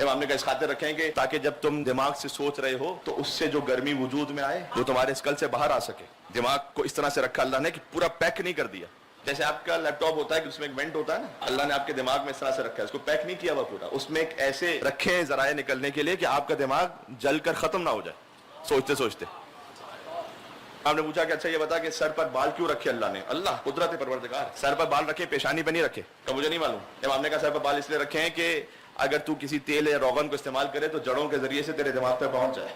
امام نے کہا اس خاطر رکھیں کہ تاکہ جب تم دماغ سے سوچ رہے ہو تو اس سے جو گرمی وجود میں آئے وہ تمہارے اسکل سے باہر آ سکے. دماغ کو اس طرح سے رکھا اللہ نے کہ پورا پیک نہیں کر دیا. جیسے آپ کا لیپ ٹاپ ہوتا ہے کہ اس میں ایک وینٹ ہوتا ہے نا, اللہ نے آپ کے دماغ میں اس طرح سے رکھا ہے, اس کو پیک نہیں کیا ہوا پورا, اس میں ایک ایسے رکھے ہیں ذرائع نکلنے کے لیے کہ آپ کا دماغ جل کر ختم نہ ہو جائے سوچتے سوچتے. آپ نے پوچھا کہ اچھا یہ بتا کہ سر پر بال کیوں رکھے اللہ نے؟ اللہ قدرت پروردگار, سر پر بال رکھے پیشانی پہ نہیں رکھے. کہ مجھے نہیں معلوم. امام نے کہا سر پر بال اس لیے رکھے ہیں کہ اگر تو کسی تیل یا روغن کو استعمال کرے تو جڑوں کے ذریعے سے تیرے دماغ پہ پہنچ جائے.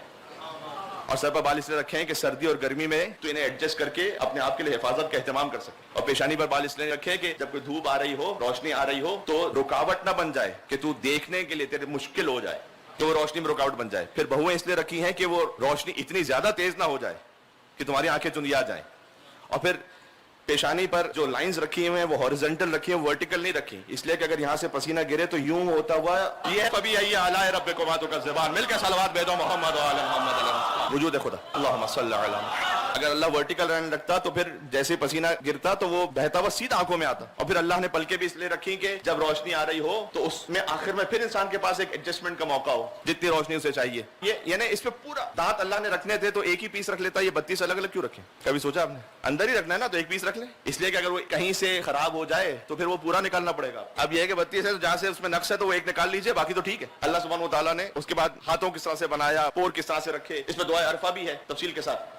اور سر پر بال اس لیے رکھے ہیں کہ سردی اور گرمی میں تو انہیں ایڈجسٹ کر کے اپنے آپ کے لیے حفاظت کا اہتمام کر سکے. اور پیشانی پر بال اس لیے رکھے کہ جب کوئی دھوپ آ رہی ہو, روشنی آ رہی ہو تو رکاوٹ نہ بن جائے کہ تو دیکھنے کے لیے تیرے مشکل ہو جائے, تو وہ روشنی میں رکاوٹ بن جائے. پھر بہویں اس لیے رکھی ہیں کہ وہ روشنی اتنی زیادہ تیز نہ ہو جائے کہ تمہاری آنکھیں چندیا جائیں. اور پھر پیشانی پر جو لائنز رکھی ہوئے ہیں وہ ہاریزونٹل رکھی ہیں, ورٹیکل نہیں رکھی, اس لیے کہ اگر یہاں سے پسینہ گرے تو یوں ہوتا ہوا یہ کبھی آئیے اعلیٰ ربکما تو کا زبان مل کے صلوات بھیجو محمد و آل محمد وجود خدا اللہم صلی علی محمد. اگر اللہ ورٹیکل رن رکھتا تو پھر جیسے پسینہ گرتا تو وہ بہتا ہوا سیدھا آنکھوں میں آتا. اور پھر اللہ نے پلکیں بھی اس لیے رکھی کہ جب روشنی آ رہی ہو تو اس میں آخر میں پھر انسان کے پاس ایک ایڈجسٹمنٹ کا موقع ہو جتنی روشنی اسے چاہیے. یہ یعنی اس پہ پورا دانت اللہ نے رکھنے تھے تو ایک ہی پیس رکھ لیتا, یہ 32 الگ الگ کیوں رکھے؟ کبھی سوچا آپ نے؟ اندر ہی رکھنا ہے نا تو ایک پیس رکھ لیں, اس لیے کہ اگر وہ کہیں سے خراب ہو جائے تو پھر وہ پورا نکالنا پڑے گا. اب یہ ہے کہ 32 ہے تو جہاں سے اس میں نقص ہے تو وہ ایک نکال لیجئے, باقی تو ٹھیک ہے. اللہ سبحانہ و تعالیٰ نے اس کے بعد ہاتھوں کس طرح سے بنایا, پور کس طرح سے رکھے, اس میں دعائے عرفہ بھی ہے تفصیل کے ساتھ.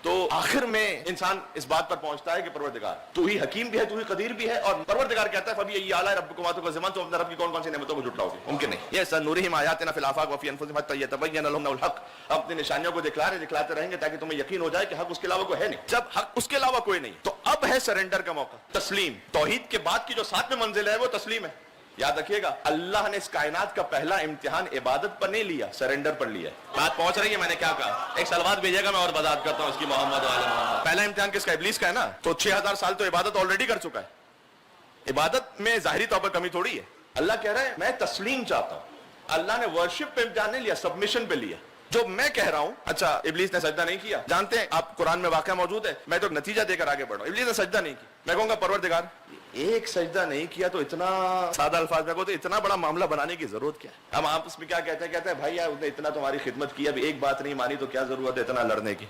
تو آخر میں انسان اس بات پر پہنچتا ہے کہ پروردگار تو ہی حکیم بھی ہے, تو ہی قدیر بھی ہے. اور پروردگار کہتا ہے فبی اعلیٰ ربکما تو کا زمان, تو اپنے رب کی کون کون سی نعمتوں کو جھٹلاؤ گے؟ ممکن نہیں. یہ سنورہم آیاتنا فی الآفاق وفی انفسہم حتی یتبین لہم الحق, اپنی نشانیوں کو دکھلاتے رہیں گے تاکہ تمہیں یقین ہو جائے کہ حق اس کے علاوہ کوئی ہے نہیں. جب حق اس کے علاوہ کوئی نہیں تو اب ہے سرنڈر کا موقع, تسلیم. توحید کے بعد کی جو 7ویں منزل ہے وہ تسلیم ہے. یاد رکھیے گا اللہ نے اس کائنات کا پہلا امتحان عبادت پر نہیں لیا, سرنڈر پر لیا. بات پہنچ رہی ہے؟ میں نے کیا کہا؟ ایک صلوات بھیجے گا میں اور وضاحت کرتا ہوں اس کی محمد و آل محمد. پہلا امتحان کس کا؟ ابلیس کا ہے نا. تو 6000 سال تو عبادت آلریڈی کر چکا ہے. عبادت میں ظاہری طور پر کمی تھوڑی ہے. اللہ کہہ رہا ہے میں تسلیم چاہتا ہوں. اللہ نے ورشپ پہ امتحان نہیں لیا, سبمیشن پہ لیا. جو میں کہہ رہا ہوں, اچھا ابلیس نے سجدہ نہیں کیا, جانتے ہیں آپ قرآن میں واقعہ موجود ہے, میں تو ایک نتیجہ دے کر آگے بڑھا ہوں. ابلیس نے سجدہ نہیں کی, میں کہوں گا پروردگار ایک سجدہ نہیں کیا تو اتنا سادہ الفاظ میں کہو تو اتنا بڑا معاملہ بنانے کی ضرورت کیا ہے؟ ہم آپس میں کیا کہتے ہیں بھائی یار اس نے اتنا تمہاری خدمت کی, اب ایک بات نہیں مانی تو کیا ضرورت ہے اتنا لڑنے کی.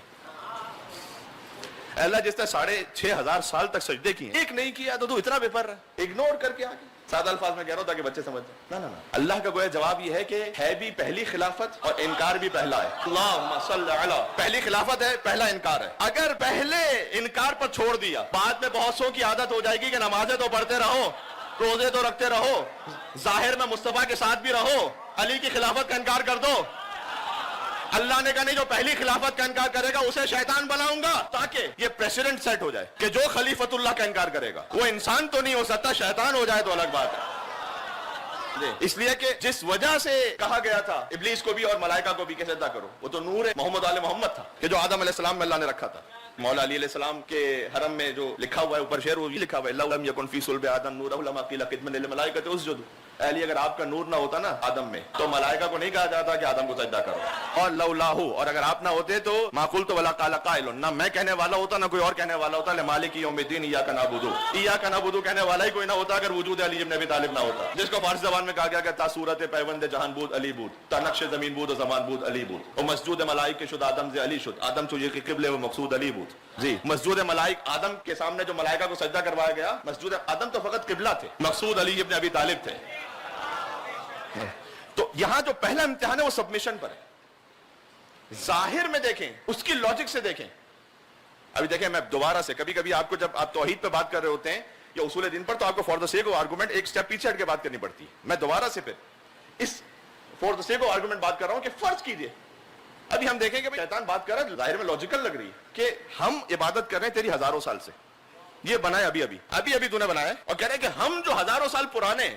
اللہ جس نے 6500 سال تک سجدے کیے, ایک نہیں کیا تو اتنا بے پر رہا, اگنور کر کے آگے. سادہ الفاظ میں کہہ رہا ہوں تاکہ بچے سمجھ جائیں. نہ اللہ کا گویا جواب یہ ہے کہ ہے بھی پہلی خلافت اور انکار بھی پہلا ہے. اللہم صلی علی, پہلی خلافت ہے, پہلا انکار ہے. اگر پہلے انکار پر چھوڑ دیا, بعد میں بہت سو کی عادت ہو جائے گی کہ نمازیں تو پڑھتے رہو, روزے تو رکھتے رہو, ظاہر میں مصطفیٰ کے ساتھ بھی رہو, علی کی خلافت کا انکار کر دو. اللہ نے کہا نہیں, جو پہلی خلافت کا انکار کرے گا اسے شیطان بناؤں گا تاکہ یہ پریسیڈنٹ سیٹ ہو جائے کہ جو خلیفت اللہ کا انکار کرے گا وہ انسان تو نہیں ہو سکتا, شیطان ہو جائے تو الگ بات ہے. اس لیے کہ جس وجہ سے کہا گیا تھا ابلیس کو بھی اور ملائکہ کو بھی کہ سجدہ کرو, وہ تو نور محمد آل محمد تھا کہ جو آدم علیہ السلام میں اللہ نے رکھا تھا. مولا علی علیہ السلام کے حرم میں جو لکھا ہوا ہے اوپر شعر, وہ بھی لکھا ہوا ہے لو لم یکن فی صلب آدم نورہ لما قیل قدما للملائکۃ اسجدوا. علی اگر آپ کا نور نہ ہوتا نا آدم میں تو ملائکہ کو نہیں کہا جاتا کہ آدم کو سجدہ کرو. اور لولاہ, اور اگر آپ نہ ہوتے تو ما قلت ولا قال قائل, نہ میں کہنے والا ہوتا نہ کوئی اور کہنے والا ہوتا. لمالک یوم الدین ایاک نعبد, ایاک نعبد کہنے والا ہی کوئی نہ ہوتا اگر وجود علی ابن ابی طالب نہ ہوتا, جس کو فارسی زبان میں کہا گیا کہ تا صورت پیوند جہان بود علی بود, تا نقش زمین بود و زمان بود علی بود, و مسجود ملائک شد آدم سے علی شد, آدم تو یہ کہ قبلے و مقصود علی بود. جی مسجود ملائک, آدم کے سامنے جو ملائکہ کو سجدہ کروایا گیا, مسجود آدم تو فقط قبلہ تھے, مقصود علی ابن ابی طالب تھے. تو یہاں جو پہلا امتحان ہے وہ سبمیشن پر ہے. ظاہر میں دیکھیں, اس کی لاجک سے دیکھیں. ابھی دیکھیں میں دوبارہ سے, کبھی کبھی آپ کو جب آپ توحید پہ بات کر رہے ہوتے ہیں یا اصول دین پر, تو آپ کو for the sake of argument ایک سٹیپ پیچھے ہٹ کے بات کرنی پڑتی ہے. میں دوبارہ سے پھر اس for the sake of argument بات کر رہا ہوں کہ فرض کیجئے ابھی ہم دیکھیں کہ شیطان بات کر رہا ہے, ظاہر میں لاجیکل لگ رہی ہے کہ ہم عبادت کر رہے ہیں تیری ہزاروں سال سے, یہ بنایا ابھی تو نے بنایا, اور کہہ رہے ہیں کہ ہم جو ہزاروں سال پرانے ہیں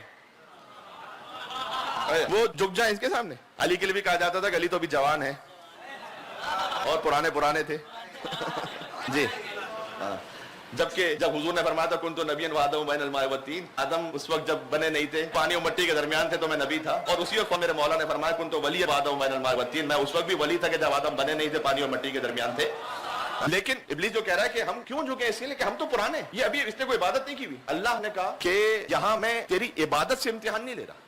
وہ جھک جائیں اس کے سامنے. علی کے لیے بھی کہا جاتا تھا کہ علی تو ابھی جوان ہے اور پرانے تھے. جی جبکہ جب حضور نے فرمایا تھا کنت نبیًا وآدم بین الماء والطین, آدم اس وقت جب بنے نہیں تھے, پانی اور مٹی کے درمیان تھے تو میں نبی تھا. اور اسی وقت میرے مولا نے فرمایا کنت ولیًا وآدم بین الماء والطین, میں اس وقت بھی ولی تھا کہ جب آدم بنے نہیں تھے, پانی اور مٹی کے درمیان تھے. لیکن ابلیس جو کہہ رہا ہے کہ ہم کیوں جھکے, اس لیے کہ ہم تو پرانے, یہ ابھی اس نے کوئی عبادت نہیں کی ہوئی. اللہ نے کہا کہ یہاں میں تیری عبادت سے امتحان نہیں لے رہا,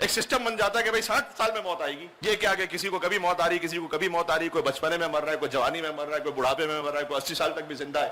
ایک سسٹم بن جاتا ہے کہ بھائی 60 سال میں موت آئے گی. یہ کیا کہ کسی کو کبھی موت آ رہی, کسی کو کبھی موت آ رہی, کوئی بچپنے میں مر رہا ہے, کوئی جوانی میں مر رہا ہے, کوئی بڑھاپے میں مر رہا ہے, کوئی 80 سال تک بھی زندہ ہے.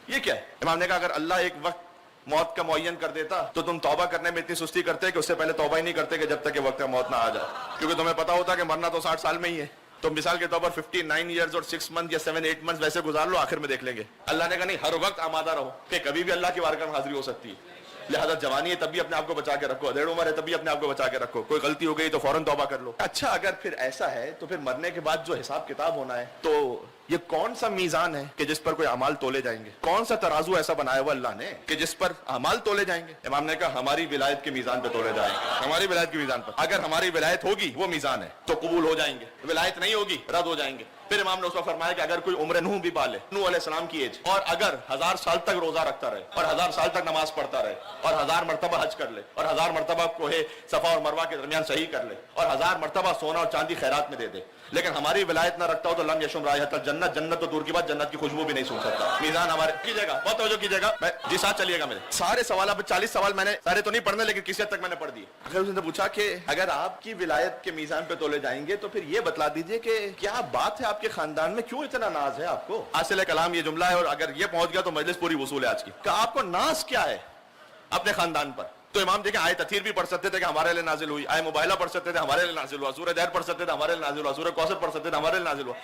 یہ کیا ہے؟ امام نے کہا اگر اللہ ایک وقت موت کا معین کر دیتا تو تم توبہ کرنے میں اتنی سستی کرتے کہ اس سے پہلے توبہ ہی نہیں کرتے کہ جب تک کہ وقت موت نہ آ جائے, کیونکہ تمہیں پتا ہوتا کہ مرنا تو 60 سال میں ہی ہے. تو مثال کے طور پر 59 ایئرز اور 6 منتھ یا 7-8 منتھ ویسے گزار لو, آخر میں دیکھ لیں گے. اللہ نے کہا نہیں, ہر وقت آمادہ رہو کہ کبھی بھی اللہ کی بارگاہ میں حاضری ہو سکتی ہے. لہذا جوانی ہے تب بھی اپنے آپ کو بچا کے رکھو, ادھیڑ عمر ہے تب بھی اپنے آپ کو بچا کے رکھو, کوئی غلطی ہو گئی تو فوراً توبہ کر لو. اچھا اگر پھر ایسا ہے تو پھر مرنے کے بعد جو حساب کتاب ہونا ہے, تو یہ کون سا میزان ہے کہ جس پر کوئی اعمال تولے جائیں گے؟ کون سا ترازو ایسا بنایا ہوا اللہ نے کہ جس پر اعمال تولے جائیں گے؟ امام نے کہا ہماری ولایت کے میزان پہ تولے جائیں گے, ہماری ولایت کے میزان پر. اگر ہماری ولایت ہوگی وہ میزان ہے تو قبول ہو جائیں گے, ولایت نہیں ہوگی رد ہو جائیں گے. پھر امام نے اس کو فرمایا کہ اگر کوئی عمر نوح بھی پالے, نوح علیہ السلام کی ایج, اور اگر 1000 سال تک روزہ رکھتا رہے, اور 1000 سال تک نماز پڑھتا رہے, اور 1000 مرتبہ حج کر لے, اور 1000 مرتبہ کوہ صفا اور مروہ کے درمیان صحیح کر لے, اور 1000 مرتبہ سونا اور چاندی خیرات میں دے دے, لیکن ہماری ولایت نہ رکھتا ہو تو لم یشم رائحۃ الجنت, جنت تو دور کی بات جنت کی خوشبو بھی نہیں سن سکتا. میزان ہمارے کیجیے گا, بہت توجہ کیجیے گا. جی ساتھ چلیے گا. میرے سارے سوال, اب 40 سوال میں نے سارے تو نہیں پڑھنے, لیکن کسی حد تک میں نے پڑھ دیے. اگر اس نے پوچھا کہ اگر آپ کی ولایت کے میزان پہ تولے جائیں گے تو پھر یہ بتلا دیجئے کہ کیا بات ہے آپ کے خاندان میں, کیوں اتنا ناز ہے آپ کو؟ حاصل کلام یہ جملہ ہے, اور اگر یہ پہنچ گیا تو مجلس پوری وصول ہے آج کی, کہ آپ کو ناز کیا ہے اپنے خاندان پر. تو امام دیکھیں آیت تطہیر بھی پڑھ سکتے تھے کہ ہمارے لیے نازل ہوئی, آیت مباہلہ پڑھ سکتے تھے ہمارے لیے نازل ہوا, سورہ دہر پڑھ سکتے تھے ہمارے لیے نازل ہوا, سورہ کوثر پڑھ سکتے تھے ہمارے لیے نازل ہوا.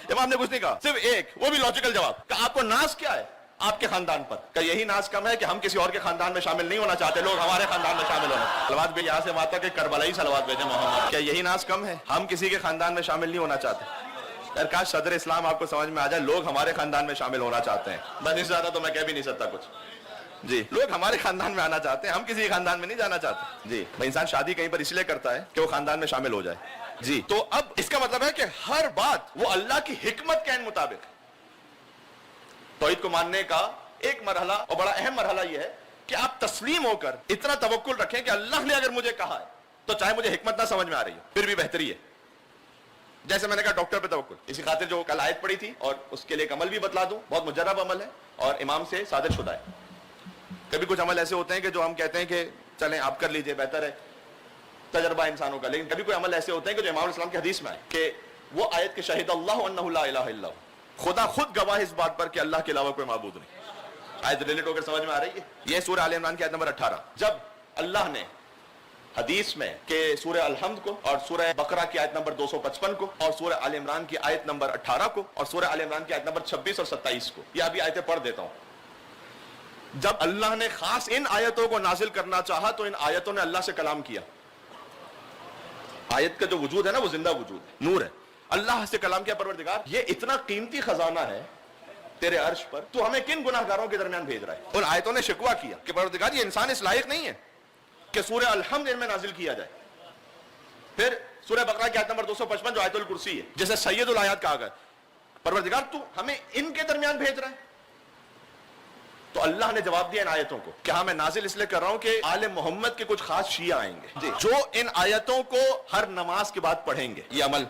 امام نے کچھ نہیں کہا, صرف ایک, وہ بھی لاجیکل جواب, کہ آپ کو ناز کیا ہے آپ کے خاندان پر. کہ یہی ناز کم ہے کہ ہم کسی اور کے خاندان میں شامل نہیں ہونا چاہتے, لوگ ہمارے خاندان میں شامل ہونا. صلوات بھی یہاں سے ماتا کہ کربلائی صلوات بھیجیں محمد. کیا یہی ناز کم ہے, ہم کسی کے خاندان میں شامل نہیں ہونا چاہتے؟ یار کاش صدر اسلام آپ کو سمجھ میں آ جائے, لوگ ہمارے خاندان میں شامل ہونا چاہتے ہیں. بس اس سے زیادہ تو میں کہہ بھی نہیں سکتا کچھ. جی لوگ ہمارے خاندان میں آنا چاہتے ہیں, ہم کسی خاندان میں نہیں جانا چاہتے. جی انسان شادی کہیں پر اس لیے کرتا ہے کہ وہ خاندان میں شامل ہو جائے. جی تو اب اس کا مطلب ہے کہ ہر بات وہ اللہ کی حکمت کے عین مطابق. توحید کو ماننے کا ایک مرحلہ اور بڑا اہم مرحلہ یہ ہے کہ آپ تسلیم ہو کر اتنا توکل رکھیں کہ اللہ نے اگر مجھے کہا ہے تو چاہے مجھے حکمت نہ سمجھ میں آ رہی ہو پھر بھی بہتری ہے. جیسے میں نے کہا ڈاکٹر پہ توکل, اسی خاطر جو کل آیت پڑھی تھی اور اس کے لیے ایک عمل بھی بتلا دوں, بہت مجرب عمل ہے اور امام سے صادر شدہ ہے. کبھی کچھ عمل ایسے ہوتے ہیں کہ جو ہم کہتے ہیں کہ چلیں آپ کر لیجئے بہتر ہے, تجربہ انسانوں کا, لیکن کبھی کوئی عمل ایسے ہوتے ہیں کہ جو امام علیہ السلام کی حدیث میں آئے کہ وہ آیت کہ شہید اللہ انہ لا الہ الا ہو, خدا خود گواہ اس بات پر کہ اللہ کے علاوہ کوئی معبود نہیں. آیت ریلیٹ ہو کر سمجھ میں آ رہی ہے. یہ سورہ آل عمران کی آیت نمبر 18, جب اللہ نے حدیث میں کہ سورہ الحمد کو اور سورہ بقرہ کی آیت نمبر 255 کو اور سورہ آل عمران کی آیت نمبر 18 کو اور سورہ آل عمران کی آیت نمبر 26 اور 27 کو, یہ ابھی آیتیں پڑھ دیتا ہوں. جب اللہ نے خاص ان آیتوں کو نازل کرنا چاہا تو ان آیتوں نے اللہ سے کلام کیا. آیت کا جو وجود ہے نا وہ زندہ وجود ہے, نور ہے. اللہ سے کلام کیا, پروردگار یہ اتنا قیمتی خزانہ ہے تیرے عرش پر, تو ہمیں کن گناہگاروں کے درمیان بھیج رہا ہے. ان آیتوں نے شکوہ کیا کہ پروردگار یہ انسان اس لائق نہیں ہے کہ سورہ الحمد ان میں نازل کیا جائے. پھر سورہ بقرہ کی آیت نمبر 255 جو آیت الکرسی ہے جیسے سید الآیات کہا گیا, پروردگار تو ہمیں ان کے درمیان بھیج رہا ہے. تو اللہ نے جواب دیا ان آیتوں کو کہ ہاں میں نازل اس لیے کر رہا ہوں کہ آل محمد کے کچھ خاص شیعہ آئیں گے جو ان آیتوں کو ہر نماز کے بعد پڑھیں گے. یہ عمل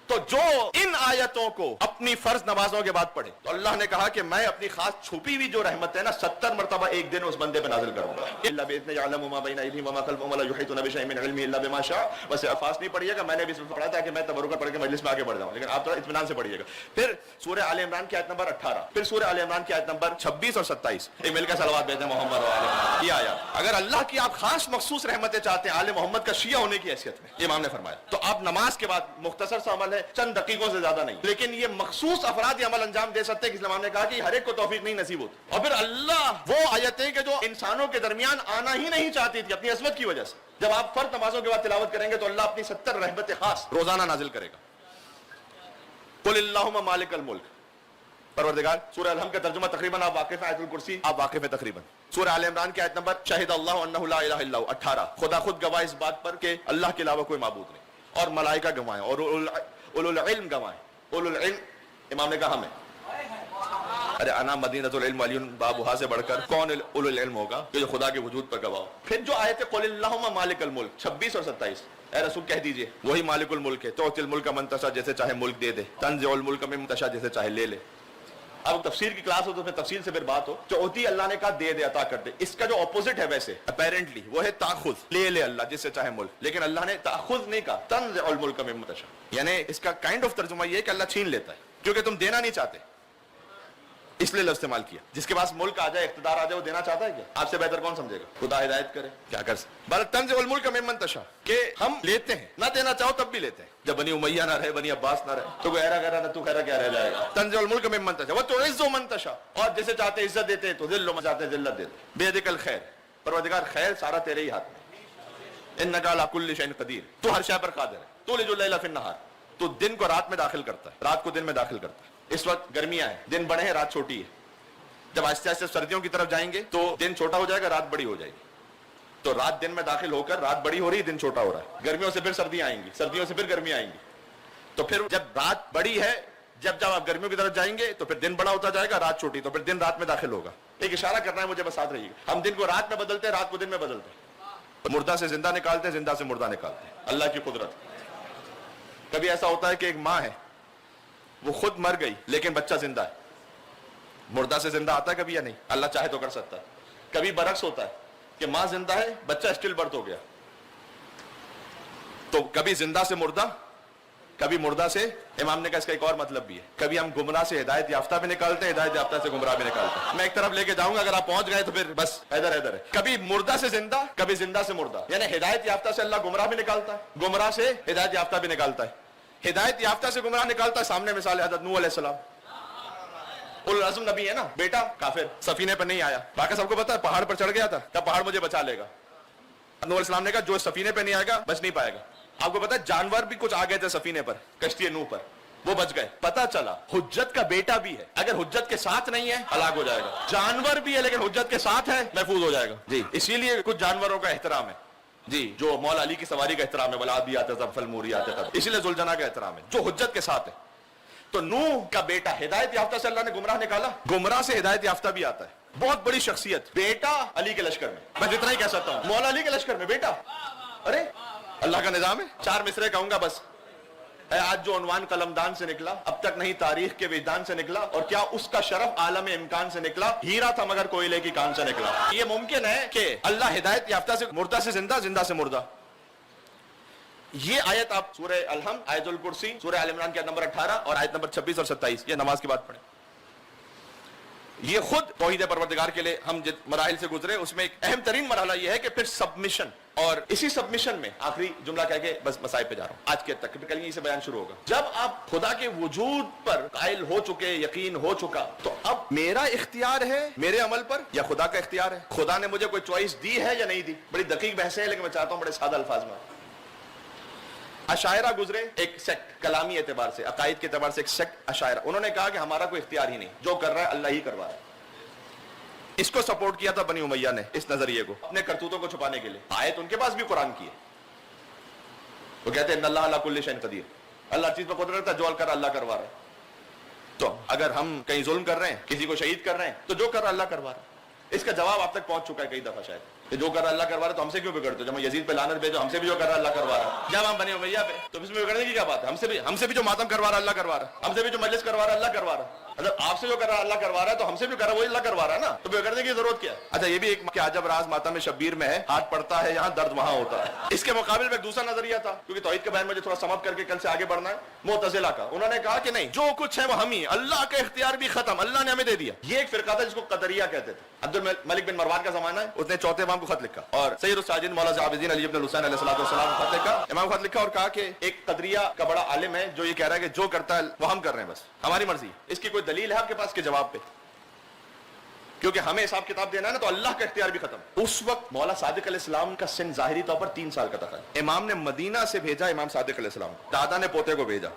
تو جو ان آیتوں کو اپنی فرض نمازوں کے بعد پڑھے, تو اللہ نے کہا کہ میں اپنی خاص چھپی ہوئی جو رحمت ہے نا 70 مرتبہ ایک دن اس بندے پہ نازل کروں گا. الا باذن يعلم ما بين ايديهم وما خلفهم ولا يحيطون بشيء من علمه الا بما شاء. بس الفاظ نہیں پڑھیے گا, میں نے بھی پڑھا تھا کہ میں تبرک پڑھ کے مجلس میں آگے بڑھ جاؤں, لیکن آپ تھوڑا اطمینان سے پڑھیے گا. پھر سورہ آل عمران کی آیت نمبر 18, پھر سورہ آل عمران کی آیت نمبر 26 اور 27, ایک مل کر صلوات بھیجیں محمد و علیہ. یہ آیا اگر اللہ کی آپ خاص مخصوص رحمتیں چاہتے ہیں آل محمد کا شیعہ ہونے کی حیثیت میں, یہ امام نے فرمایا, تو آپ نماز کے بعد مختصر سا عمل ہے, چند دقیقوں سے زیادہ نہیں, لیکن یہ مخصوص افراد یہ عمل انجام دے سکتے ہیں کہ اسلام نے کہا کہ ہر ایک کو توفیق نہیں نصیب ہوتی. اور پھر اللہ وہ آیتیں کہ جو انسانوں کے درمیان آنا ہی نہیں چاہتی تھی اپنی عظمت کی وجہ سے, جب آپ فرض نمازوں کے بعد تلاوت کریں گے تو اللہ اپنی 70 رحمتیں خاص روزانہ نازل کرے گا. قل اللہم مالک الملک, پروردگار سورہ الحمد کا ترجمہ تقریباً آپ واقف ہیں, آیت الکرسی آپ واقف ہیں تقریباً. سورہ آل عمران کی آیت نمبر شہید اللہ انہ لا الہ الا ہو 18, خدا خود گواہ اس بات پر کہ اللہ کے علاوہ کوئی معبود نہیں, اور ملائکہ گواہیں اور اولو العلم گواہیں. اولو العلم امام نے کہا ہمیں, ارے انا مدینۃ العلم علی بابھا سے بڑھ کر کون اولو العلم ہوگا کہ جو خدا کے وجود پر گواہ ہو. پھر جو آیت قل اللہم مالک الملک 26 اور 27, اے رسول کہہ دیجئے وہی مالک الملک ہے, تؤتی الملک من تشاء جیسے چاہے ملک دے دے, تنزع الملک ممن تشاء جیسے چاہے لے لے. اب تفسیر کی کلاس ہو تو پھر تفصیل سے پھر بات ہو. جو ہوتی اللہ نے کہا دے دے عطا کر دے, اس کا جو اپوزٹ ہے ویسے اپیرنٹلی وہ ہے تاخذ, لے اللہ جس سے چاہے ملک. لیکن اللہ نے تاخذ نہیں کہا, تنزع الملک ممن تشاء, یعنی اس کا کائنڈ آف ترجمہ یہ ہے کہ اللہ چھین لیتا ہے کیونکہ تم دینا نہیں چاہتے, اس لیے لفظ استعمال کیا. جس کے پاس ملک آ جائے, اقتدار آ جائے, وہ دینا چاہتا ہے کیا؟ آپ سے بہتر کون سمجھے گا؟ خدا ہدایت کرے, کیا کر سکتے. بل تنزع الملک ممن تشاء, کہ ہم لیتے ہیں, نہ دینا چاہو تب بھی لیتے ہیں. جب بنی امیہ نہ رہے, بنی عباس نہ رہے, تو خیرہ کہہ رہا نہ تو خیرہ کیا رہ جائے گا. تنزع الملک ممن تشاء وتعز من تشاء, اور جسے چاہتے عزت دیتے تو ذل من چاہتے ذلت دیتے. بیدک الخیر, پروردگار خیر سارا تیرے ہی ہاتھ میں. انک علی کل شیء قدیر, تو ہر شے پر قادر ہے. تولج اللیل فی النہار, تو دن کو رات میں داخل کرتا ہے, رات کو دن میں داخل کرتا ہے. اس وقت گرمیاں ہیں, دن بڑے ہیں, رات چھوٹی ہے. جب آہستہ آہستہ سردیوں کی طرف جائیں گے تو دن چھوٹا ہو جائے گا, رات بڑی ہو جائے گی. تو رات دن میں داخل ہو کر رات بڑی ہو رہی ہے, دن چھوٹا ہو رہا ہے. گرمیوں سے پھر سردیاں آئیں گی, سردیوں سے پھر گرمیاں آئیں گی. تو پھر جب رات بڑی ہے, جب آپ گرمیوں کی طرف جائیں گے تو پھر دن بڑا ہوتا جائے گا, رات چھوٹی, تو پھر دن رات میں داخل ہوگا. ایک اشارہ کرنا ہے مجھے, بس ساتھ رہیے گا. ہم دن کو رات میں بدلتے ہیں, رات کو دن میں بدلتے ہیں. مردہ سے زندہ نکالتے ہیں, زندہ سے مردہ نکالتے ہیں. اللہ کی قدرت. کبھی ایسا ہوتا ہے کہ ایک ماں ہے, وہ خود مر گئی لیکن بچہ زندہ ہے. مردہ سے زندہ آتا ہے کبھی یا نہیں؟ اللہ چاہے تو کر سکتا ہے. کبھی برعکس ہوتا ہے کہ ماں زندہ ہے, بچہ اسٹل برتھ ہو گیا. تو کبھی زندہ سے مردہ, کبھی مردہ سے. امام نے کہا اس کا ایک اور مطلب بھی ہے, کبھی ہم گمراہ سے ہدایت یافتہ بھی نکالتے ہیں, ہدایت یافتہ سے گمراہ بھی نکالتے ہیں. میں ایک طرف لے کے جاؤں گا, اگر آپ پہنچ گئے تو پھر بس ادھر ادھر ہے. کبھی مردہ سے زندہ, کبھی زندہ سے مردہ, یعنی ہدایت یافتہ سے اللہ گمراہ بھی نکالتا ہے, گمراہ سے ہدایت یافتہ بھی نکالتا ہے. ہدایت یافتہ سے گمراہ نکالتا ہے. سامنے مثال ہے حضرت نوح علیہ السلام, العزم نبی ہے نا, بیٹا کافر, سفینے پر نہیں آیا. باقی سب کو پتا ہے پہاڑ پر چڑھ گیا تھا, تب پہاڑ مجھے بچا لے گا. نوح علیہ السلام نے کہا جو سفینے پہ نہیں آئے گا بچ نہیں پائے گا. آپ کو پتا ہے جانور بھی کچھ آ گئے تھے سفینے پر, کشتی نوح پر, وہ بچ گئے. پتا چلا حجت کا بیٹا بھی ہے, اگر حجت کے ساتھ نہیں ہے ہلاک ہو جائے گا. جانور بھی ہے لیکن حجت کے ساتھ ہے محفوظ ہو جائے گا. جی اسی لیے کچھ جانوروں کا احترام ہے, جی جو مولا علی کی سواری کا احترام ہے, والعادیات ضبحا فالموریات قدحا, اسی لیے ذوالجناح کا احترام ہے جو حجت کے ساتھ ہے. تو نوح کا بیٹا ہدایت یافتہ سے اللہ نے گمراہ نکالا, گمراہ سے ہدایت یافتہ بھی آتا ہے. بہت بڑی شخصیت, بیٹا علی کے لشکر میں, میں جتنا ہی کہہ سکتا ہوں, مولا علی کے لشکر میں بیٹا. ارے اللہ کا نظام ہے. 4 مصرے کہوں گا بس. ہے آج جو عنوان قلمدان سے نکلا, اب تک نہیں تاریخ کے وجدان سے نکلا, اور کیا اس کا شرف عالم امکان سے نکلا, ہیرا تھا مگر کوئلے کی کان سے نکلا. یہ ممکن ہے کہ اللہ ہدایت یافتہ سے مردہ سے زندہ, زندہ سے مردہ. یہ آیت آپ سورہ الحمد, آیت الکرسی, سورہ آل عمران کی آیت نمبر 18 اور آیت نمبر 26 اور 27, یہ نماز کی بات پڑھیں. یہ خود توحید پروردگار کے لیے ہم جن مراحل سے گزرے, اس میں ایک اہم ترین مرحلہ یہ ہے کہ پھر سبمیشن. اور اسی سبمیشن میں آخری جملہ کہہ کے بس مسائل پہ جا رہا ہوں آج کے تک, کل یہیں سے بیان شروع ہوگا. جب آپ خدا کے وجود پر قائل ہو چکے, یقین ہو چکا, تو اب میرا اختیار ہے میرے عمل پر یا خدا کا اختیار ہے؟ خدا نے مجھے کوئی چوائس دی ہے یا نہیں دی؟ بڑی دقیق بحث ہے, لیکن میں چاہتا ہوں بڑے سادہ الفاظ میں. اشاعرہ گزرے, ایک سیکٹ, کلامی اعتبار سے, عقائد کے اعتبار سے ایک سیکٹ اشاعرہ. انہوں نے کہا کہ ہمارا کوئی اختیار ہی نہیں, جو کر رہا ہے اللہ ہی کروا رہا ہے. اس کو سپورٹ کیا تھا بنی امیہ نے, اس نظریے کو اپنے کرتوتوں کو چھپانے کے لیے. آیت ان کے پاس بھی قرآن کی ہے, وہ کہتے ہیں ان اللہ علی کل شیء قدیر, اللہ چیز پر قدرت ہے, جو کر اللہ کروا رہا ہے. تو اگر ہم کہیں ظلم کر رہے ہیں, کسی کو شہید کر رہے ہیں, تو جو کر رہا اللہ کروا رہا ہے. اس کا جواب آپ تک پہنچ چکا ہے کئی دفعہ شاید, کہ جو کر رہا اللہ کروا رہا ہے تو ہم سے کیوں بگڑتے ہو؟ جب ہم یزید پہ لعنت بھیجو, ہم سے بھی جو کر رہا اللہ کروا رہا ہے. جب ہم بنی امیہ پہ, تو اس میں بگڑنے کی کیا بات ہے؟ ہم سے بھی جو ماتم کروا رہا اللہ کروا رہا ہے, ہم سے بھی جو مجلس کروا رہا اللہ کروا رہا ہے. اگر آپ سے جو کر رہا اللہ کروا رہا ہے تو ہم سے بھی کر رہا ہے, وہی اللہ کروا رہا ہے نا, تو بگڑنے کی ضرورت کیا ہے؟ اچھا یہ بھی ایک کہ عجب راز ماتم شبیر میں ہے, ہاتھ پڑتا ہے یہاں درد وہاں ہوتا ہے. اس کے مقابل میں ایک دوسرا نظریہ تھا, کیونکہ توحید کا بیان مجھے تھوڑا سمپ کر کے کل سے آگے بڑھنا ہے, معتزلہ کا. انہوں نے کہا کہ نہیں, جو کچھ ہے وہ ہم ہی, اللہ کا اختیار بھی ختم, اللہ نے ہمیں دے دیا. یہ ایک فرقہ تھا جس کو قدریہ کہتے تھے. عبد الملک بن مروان کا زمانہ ہے, اس نے چوتھے امام کو خط لکھا, اور سید الساجدین مولا عابدین علی بن الحسین علیہ السلام کو خط لکھا, امام خط لکھا اور کہا کہ ایک قدریہ کا بڑا عالم ہے جو یہ کہہ رہا ہے کہ جو کرتا ہے وہ ہم کر رہے ہیں, بس ہماری مرضی. اس کی کوئی دلیل ہے آپ کے پاس کے جواب پہ؟ کیونکہ ہمیں حساب کتاب دینا ہے نا, تو اللہ کا اختیار بھی ختم. اس وقت مولا صادق علیہ السلام کا سن ظاہری طور پر 3 سال کا تھا. امام نے مدینہ سے بھیجا امام صادق علیہ السلام, دادا نے پوتے کو بھیجا.